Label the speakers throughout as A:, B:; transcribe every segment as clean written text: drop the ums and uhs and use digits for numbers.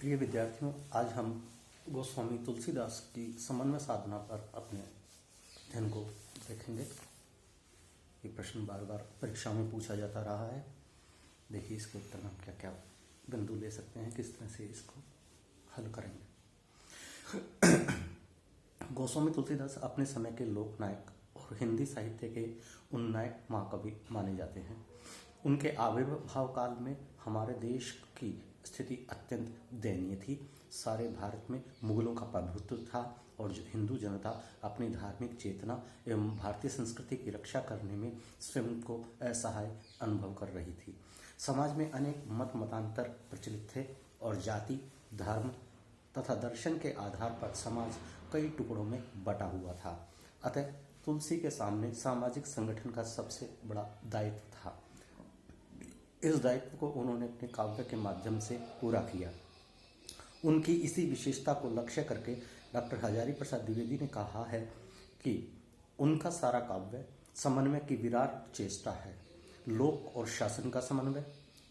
A: प्रिय विद्यार्थियों, आज हम गोस्वामी तुलसीदास की समन्वय साधना पर अपने अध्ययन को देखेंगे। ये प्रश्न बार बार परीक्षा में पूछा जाता रहा है। देखिए इसके उत्तर में हम क्या क्या बिंदु ले सकते हैं, किस तरह से इसको हल करेंगे। गोस्वामी तुलसीदास अपने समय के लोक नायक और हिंदी साहित्य के उन्नायक महाकवि माने जाते हैं। उनके आविर्भाव काल में हमारे देश की स्थिति अत्यंत दयनीय थी। सारे भारत में मुगलों का प्रभुत्व था और हिंदू जनता अपनी धार्मिक चेतना एवं भारतीय संस्कृति की रक्षा करने में स्वयं को असहाय अनुभव कर रही थी। समाज में अनेक मतांतर प्रचलित थे और जाति, धर्म तथा दर्शन के आधार पर समाज कई टुकड़ों में बटा हुआ था। अतः तुलसी के सामने सामाजिक संगठन का सबसे बड़ा दायित्व था। इस दायित्व को उन्होंने अपने काव्य के माध्यम से पूरा किया। उनकी इसी विशेषता को लक्ष्य करके डॉक्टर हजारी प्रसाद द्विवेदी ने कहा है कि उनका सारा काव्य समन्वय की विराट चेष्टा है। लोक और शासन का समन्वय,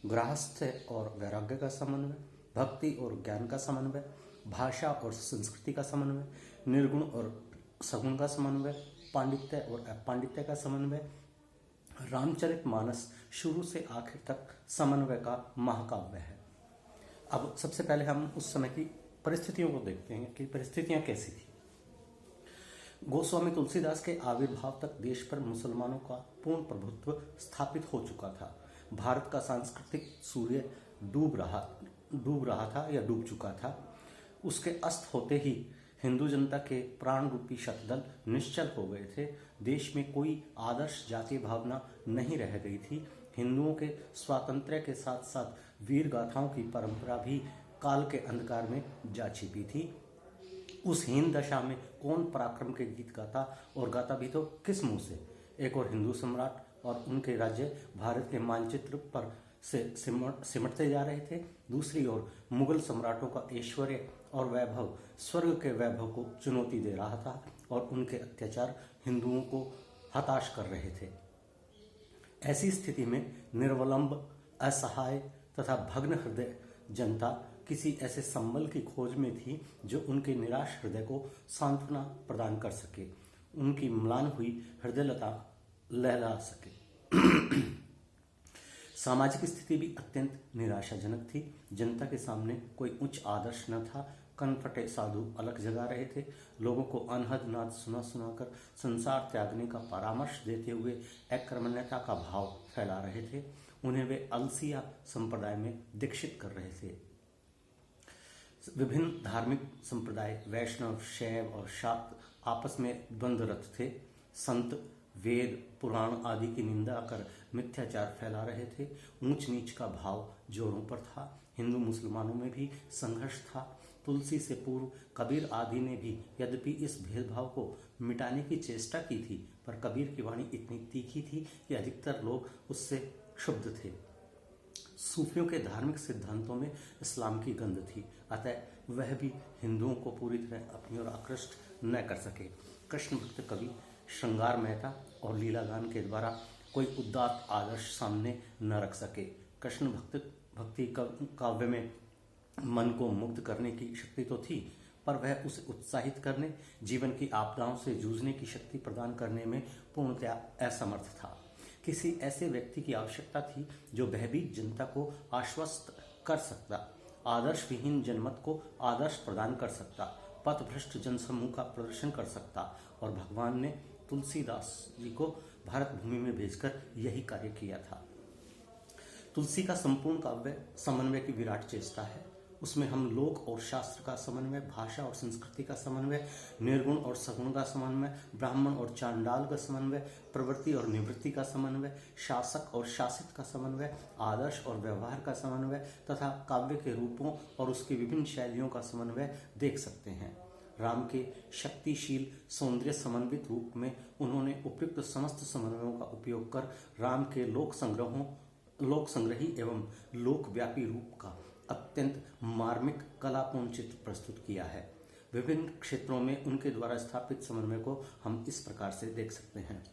A: गृहस्थ्य और वैराग्य का समन्वय, भक्ति और ज्ञान का समन्वय, भाषा और संस्कृति का समन्वय, निर्गुण और सगुण का समन्वय, पांडित्य और अपांडित्य का समन्वय। रामचरितमानस शुरू से आखिर तक समन्वय का महाकाव्य है। अब सबसे पहले हम उस समय की परिस्थितियों को देखते हैं कि परिस्थितियां कैसी थी। गोस्वामी तुलसीदास के आविर्भाव तक देश पर मुसलमानों का पूर्ण प्रभुत्व स्थापित हो चुका था। भारत का सांस्कृतिक सूर्य डूब रहा था या डूब चुका था। उसके अस्त होते ही हिंदू जनता के प्राण रूपी शतदल निश्चल हो गए थे। देश में कोई आदर्श जातीय भावना नहीं रह गई थी। हिंदुओं के स्वातंत्र्य के साथ साथ वीर गाथाओं की परंपरा भी काल के अंधकार में जा छिपी थी। उस हीन दशा में कौन पराक्रम के गीत गाता, और गाता भी तो किस मुंह से। एक और हिंदू सम्राट और उनके राज्य भारत के मानचित्र पर से सिमटते जा रहे थे। दूसरी ओर मुगल सम्राटों का ऐश्वर्य और वैभव स्वर्ग के वैभव को चुनौती दे रहा था और उनके अत्याचार हिंदुओं को हताश कर रहे थे। ऐसी स्थिति में निर्वलंब, असहाय तथा भग्न हृदय जनता किसी ऐसे संबल की खोज में थी जो उनके निराश हृदय को सांत्वना प्रदान कर सके, उनकी म्लान हुई हृदयलता लहला सके। सामाजिक स्थिति भी अत्यंत निराशाजनक थी। जनता के सामने कोई उच्च आदर्श न था। कनफटे साधु अलग जगा रहे थे। लोगों को अनहद नाद सुनाकर संसार त्यागने का परामर्श देते हुए अकर्मण्यता का भाव फैला रहे थे। उन्हें वे अलसिया संप्रदाय में दीक्षित कर रहे थे। विभिन्न धार्मिक संप्रदाय वैष्णव, शैव और शाक्त आपस में द्वंद्वरत थे। संत वेद, पुराण आदि की निंदा कर मिथ्याचार फैला रहे थे। ऊंच नीच का भाव जोरों पर था। हिंदू मुसलमानों में भी संघर्ष था। तुलसी से पूर्व कबीर आदि ने भी यद्यपि इस भेदभाव को मिटाने की चेष्टा की थी, पर कबीर की वाणी इतनी तीखी थी कि अधिकतर लोग उससे क्षुब्ध थे। सूफियों के धार्मिक सिद्धांतों में इस्लाम की गंध थी, अतः वह भी हिंदुओं को पूरी तरह अपनी ओर आकृष्ट न कर सके। कृष्ण भक्त कवि श्रृंगार मेहता और लीलागान के द्वारा कोई उदात्त आदर्श सामने न रख सके। कृष्ण भक्ति काव्य में मन को मुक्त करने की शक्ति तो थी, पर वह उसे उत्साहित करने, जीवन की आपदाओं से जूझने की शक्ति प्रदान करने में पूर्णतया असमर्थ था। किसी ऐसे व्यक्ति की आवश्यकता थी जो भयभीत जनता को आश्वस्त कर सकता, आदर्श विहीन जनमत को आदर्श प्रदान कर सकता, पथभ्रष्ट जनसमूह का प्रदर्शन कर सकता, और भगवान ने तुलसीदास जी को भारत भूमि में भेजकर यही कार्य किया था। तुलसी का संपूर्ण काव्य समन्वय की विराट चेष्टा है। उसमें हम लोक और शास्त्र का समन्वय, भाषा और संस्कृति का समन्वय, निर्गुण और सगुण का समन्वय, ब्राह्मण और चांडाल का समन्वय, प्रवृत्ति और निवृत्ति का समन्वय, शासक और शासित का समन्वय, आदर्श और व्यवहार का समन्वय तथा काव्य के रूपों और उसकी विभिन्न शैलियों का समन्वय देख सकते हैं। राम के शक्तिशील सौंदर्य समन्वित रूप में उन्होंने उपयुक्त समस्त समन्वयों का उपयोग कर राम के लोक संग्रही एवं लोकव्यापी रूप का अत्यंत मार्मिक कलापूर्ण चित्र प्रस्तुत किया है। विभिन्न क्षेत्रों में उनके द्वारा स्थापित समन्वय को हम इस प्रकार से देख सकते हैं।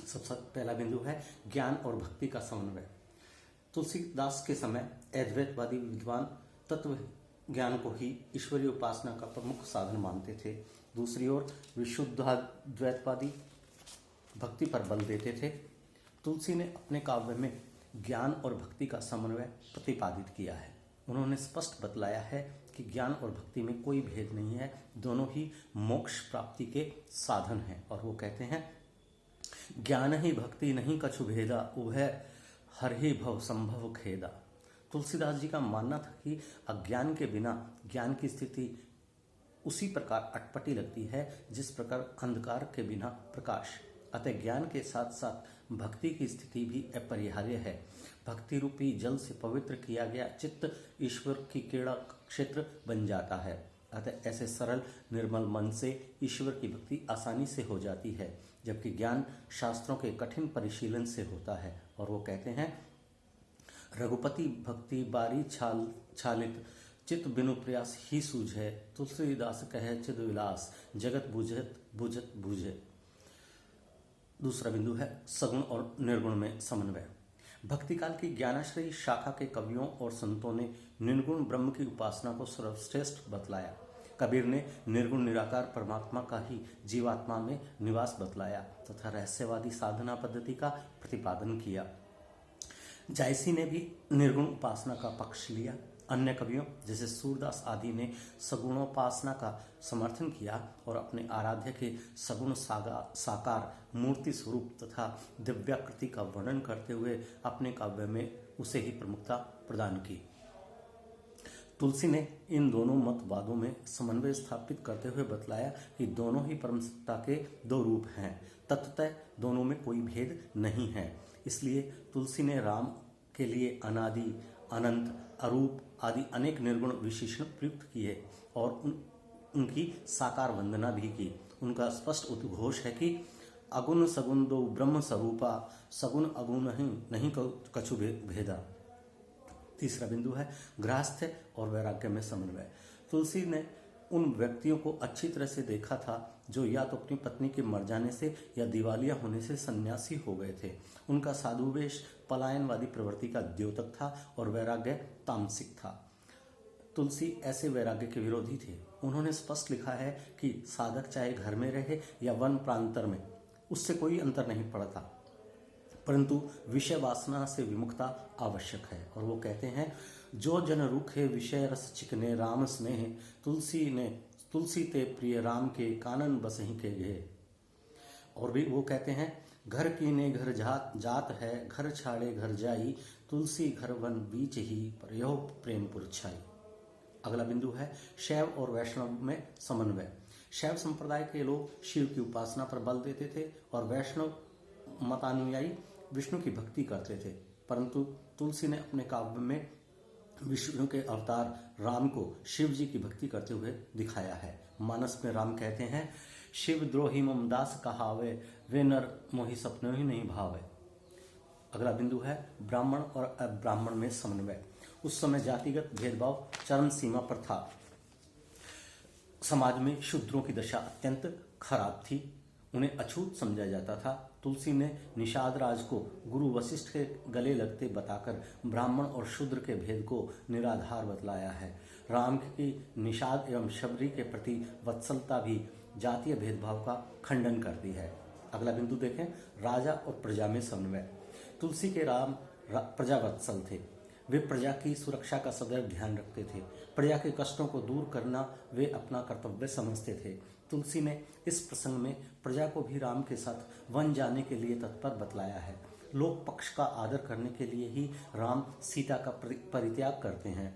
A: सबसे पहला बिंदु है ज्ञान और भक्ति का समन्वय। तुलसीदास के समय अद्वैतवादी विद्वान तत्व ज्ञान को ही ईश्वरीय उपासना का प्रमुख साधन मानते थे। दूसरी ओर विशुद्धाद्वैतवादी भक्ति पर बल देते थे। तुलसी ने अपने काव्य में ज्ञान और भक्ति का समन्वय प्रतिपादित किया है। उन्होंने स्पष्ट बतलाया है कि ज्ञान और भक्ति में कोई भेद नहीं है, दोनों ही मोक्ष प्राप्ति के साधन हैं। और वो कहते हैं, ज्ञान ही भक्ति नहीं कछु भेदा, उभय हर ही भव संभव खेदा। तुलसीदास जी का मानना था कि अज्ञान के बिना ज्ञान की स्थिति उसी प्रकार अटपटी लगती है जिस प्रकार अंधकार के बिना प्रकाश। अतः ज्ञान के साथ साथ भक्ति की स्थिति भी अपरिहार्य है। भक्ति रूपी जल से पवित्र किया गया चित्त ईश्वर की क्रीड़ा क्षेत्र बन जाता है। अतः ऐसे सरल निर्मल मन से ईश्वर की भक्ति आसानी से हो जाती है, जबकि ज्ञान शास्त्रों के कठिन परिशीलन से होता है। और वो कहते हैं, रघुपति भक्ति बारी छालित, चित बिनु प्रयास ही सूझे। तुलसीदास कहे चिद विलास, जगत बुझत बुझत बुझे। दूसरा बिंदु है सगुण और निर्गुण में समन्वय। भक्ति काल की ज्ञानाश्रयी शाखा के कवियों और संतों ने निर्गुण ब्रह्म की उपासना को सर्वश्रेष्ठ बतलाया। कबीर ने निर्गुण निराकार परमात्मा का ही जीवात्मा में निवास बतलाया तथा रहस्यवादी साधना पद्धति का प्रतिपादन किया। जायसी ने भी निर्गुण उपासना का पक्ष लिया। अन्य कवियों जैसे सूरदास आदि ने सगुणोपासना का समर्थन किया और अपने आराध्य के सगुण साकार मूर्ति स्वरूप तथा दिव्याकृति का वर्णन करते हुए अपने काव्य में उसे ही प्रमुखता प्रदान की। तुलसी ने इन दोनों मतवादों में समन्वय स्थापित करते हुए बतलाया कि दोनों ही परम सत्ता के दो रूप हैं, तत्वतः दोनों में कोई भेद नहीं है। इसलिए तुलसी ने राम के लिए अनादि, अनंत, अरूप आदि अनेक निर्गुण विशेषण प्रयुक्त किए और उनकी साकार वंदना भी की। उनका स्पष्ट उद्घोष है कि अगुण सगुण दो ब्रह्म स्वरूपा, सगुण अगुण नहीं कछु भेदा। तीसरा बिंदु है गृहस्थ और वैराग्य में समन्वय। तुलसी ने उन व्यक्तियों को अच्छी तरह से देखा था जो या तो अपनी पत्नी के मर जाने से या दिवालिया होने से सन्यासी हो गए थे। उनका साधुवेश पलायनवादी प्रवृत्ति का द्योतक था और वैराग्य तामसिक था। तुलसी ऐसे वैराग्य के विरोधी थे। उन्होंने स्पष्ट लिखा है कि साधक चाहे घर में रहे या वन प्रांतर में, उससे कोई अंतर नहीं पड़ता, परंतु विषय वासना से विमुक्ता आवश्यक है। और वो कहते हैं, जो जन रूखे विषय रस चिकने राम स्नेह, तुलसी ते प्रिय राम के कानन बसही के गे। और भी वो कहते हैं, घर कीने घर जात है, घर छाड़े घर जाई, तुलसी घर वन बीच ही पर यो प्रेम पुरछाई। अगला बिंदु है शैव और वैष्णव में समन्वय। शैव संप्रदाय के लोग शिव की उपासना पर बल देते थे और वैष्णव मतानुयायी विष्णु की भक्ति करते थे, परंतु तुलसी ने अपने काव्य में विष्णु के अवतार राम को शिव जी की भक्ति करते हुए दिखाया है। मानस में राम कहते हैं, शिव द्रोही मम दास कहावे, वे नर मोहि सपनों ही नहीं भावे। अगला बिंदु है ब्राह्मण और अब्राह्मण में समन्वय। उस समय जातिगत भेदभाव चरम सीमा पर था। समाज में शूद्रों की दशा अत्यंत खराब थी, उन्हें अछूत समझा जाता था। तुलसी ने निषाद राज को गुरु वशिष्ठ के गले लगते बताकर ब्राह्मण और शूद्र के भेद को निराधार बतलाया है। राम की निषाद एवं शबरी के प्रति वत्सलता भी जातीय भेदभाव का खंडन करती है। अगला बिंदु देखें, राजा और प्रजा में समन्वय। तुलसी के राम प्रजावत्सल थे। वे प्रजा की सुरक्षा का सदैव ध्यान रखते थे। प्रजा के कष्टों को दूर करना वे अपना कर्तव्य समझते थे। तुलसी ने इस प्रसंग में प्रजा को भी राम के साथ वन जाने के लिए तत्पर बतलाया है। लोक पक्ष का आदर करने के लिए ही राम सीता का परित्याग करते हैं।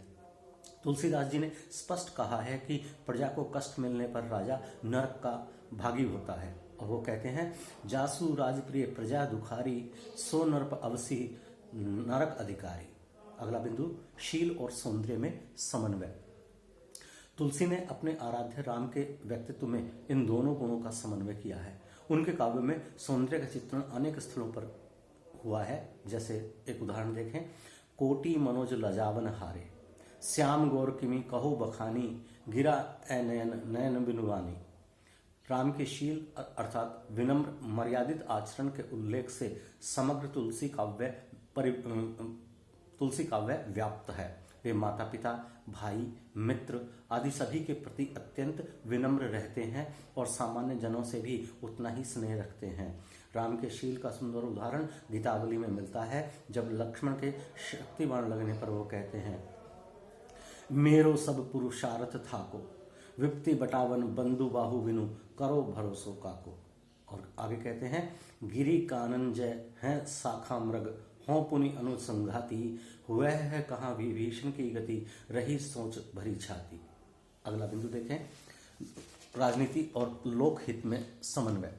A: तुलसीदास जी ने स्पष्ट कहा है कि प्रजा को कष्ट मिलने पर राजा नरक का भागी होता है। और वो कहते हैं, जासु राजप्रिय प्रजा दुखारी, सो नरप अवसी नरक अधिकारी। अगला बिंदु शील और सौंदर्य में समन्वय। तुलसी ने अपने आराध्य राम के व्यक्तित्व में इन दोनों गुणों का समन्वय किया है। उनके काव्य में सौंदर्य का चित्रण अनेक स्थलों पर हुआ है। जैसे एक उदाहरण देखें, कोटि मनोज लजावन हारे, श्याम गौर किमी कहो बखानी, गिरा ए नयन नयन बिनुवानी। राम के शील अर्थात विनम्र मर्यादित आचरण के उल्लेख से समग्र तुलसी काव्य व्याप्त है। वे माता पिता, भाई, मित्र आदि सभी के प्रति अत्यंत विनम्र रहते हैं और सामान्य जनों से भी उतना ही स्नेह रखते हैं। राम के शील का सुंदर उदाहरण गीतावली में मिलता है, जब लक्ष्मण के शक्ति बाण लगने पर वो कहते हैं, मेरो सब पुरुषार्थ थाको, विपत्ति बटावन बंधु बाहु विनु, करो भरोसो काको। और आगे कहते हैं, गिरी कानन जय हैं शाखा मृग, हों पुनि अनुसंघाती, हुआ है कहाँ विभीषण की गति, रही सोच भरी छाती। अगला बिंदु देखें, राजनीति और लोकहित में समन्वय।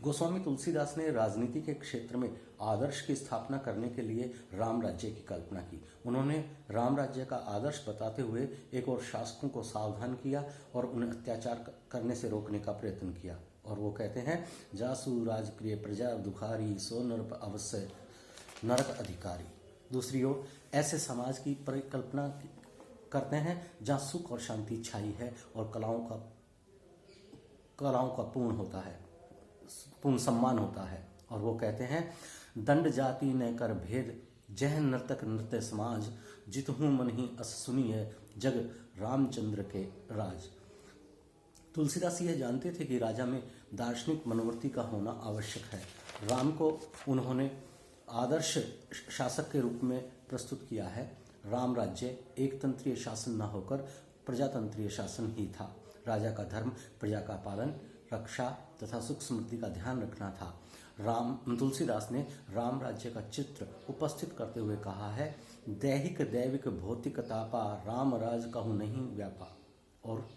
A: गोस्वामी तुलसीदास ने राजनीति के क्षेत्र में आदर्श की स्थापना करने के लिए राम राज्य की कल्पना की। उन्होंने राम राज्य का आदर्श बताते हुए एक और शासकों को सावधान किया और उन्हें अत्याचार करने से रोकने का प्रयत्न किया। और वो कहते हैं, जासु राजप्रिय प्रजा दुखारी, सो नरप अवश्य नरक अधिकारी। दूसरी ओर ऐसे समाज की परिकल्पना करते हैं जहाँ सुख और शांति छाई है और कलाओं का पूर्ण सम्मान होता है। और वो कहते हैं, दंड जाति न कर भेद, जह नर्तक नृत्य समाज, जितहूँ मन ही अस सुनिए, जग रामचंद्र के राज। तुलसीदास यह जानते थे कि राजा में दार्शनिक मनोवृत्ति का होना आवश्यक है। राम को उन्होंने आदर्श शासक के रूप में प्रस्तुत किया है। राम राज्य एक तंत्रीय शासन न होकर प्रजातंत्रीय शासन ही था। राजा का धर्म प्रजा का पालन, रक्षा तथा सुख समृद्धि का ध्यान रखना था। तुलसीदास ने राम राज्य का चित्र उपस्थित करते हुए कहा है, दैहिक दैविक भौतिक तापा, राम राज कहूँ नहीं व्यापा। और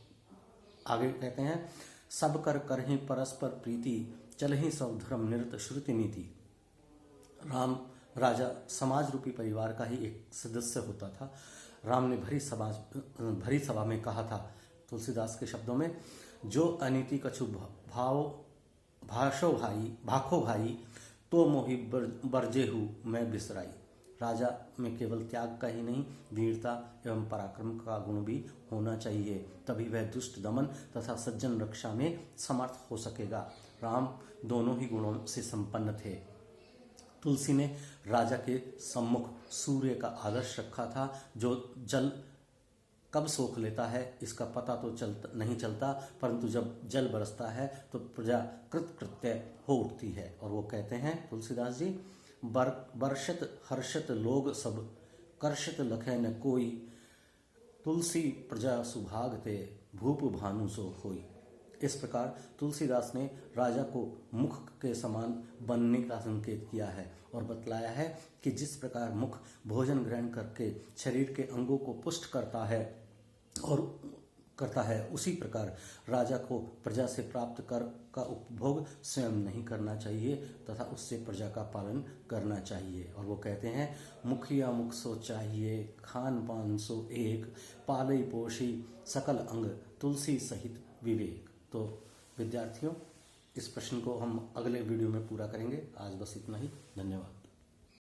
A: आगे कहते हैं, सब कर करहि परस्पर प्रीति, चलहि सब धर्म निरत श्रुति नीति। राम राजा समाज रूपी परिवार का ही एक सदस्य होता था। राम ने भरी सभा में कहा था, तुलसीदास के शब्दों में, जो अनीति कछु भाखो भाई, तो मोहि बरजेहु मैं बिसराई। राजा में केवल त्याग का ही नहीं, वीरता एवं पराक्रम का गुण भी होना चाहिए, तभी वह दुष्ट दमन तथा सज्जन रक्षा में समर्थ हो सकेगा। राम दोनों ही गुणों से संपन्न थे। तुलसी ने राजा के सम्मुख सूर्य का आदर्श रखा था, जो जल कब सोख लेता है इसका पता तो नहीं चलता, परंतु जब जल बरसता है तो प्रजा कृतकृत्य हो उठती है। और वो कहते हैं तुलसीदास जी, बरषत हर्षत लोग सब, कर्षत लखै न कोई, तुलसी प्रजा सुभागते, भूप भानु सो होई। इस प्रकार तुलसीदास ने राजा को मुख के समान बनने का संकेत किया है और बतलाया है कि जिस प्रकार मुख भोजन ग्रहण करके शरीर के अंगों को पुष्ट करता है उसी प्रकार राजा को प्रजा से प्राप्त कर का उपभोग स्वयं नहीं करना चाहिए तथा उससे प्रजा का पालन करना चाहिए। और वो कहते हैं, मुखिया मुख सो चाहिए, खान पान सो एक, पालई पोषी सकल अंग, तुलसी सहित विवेक। तो विद्यार्थियों, इस प्रश्न को हम अगले वीडियो में पूरा करेंगे। आज बस इतना ही। धन्यवाद।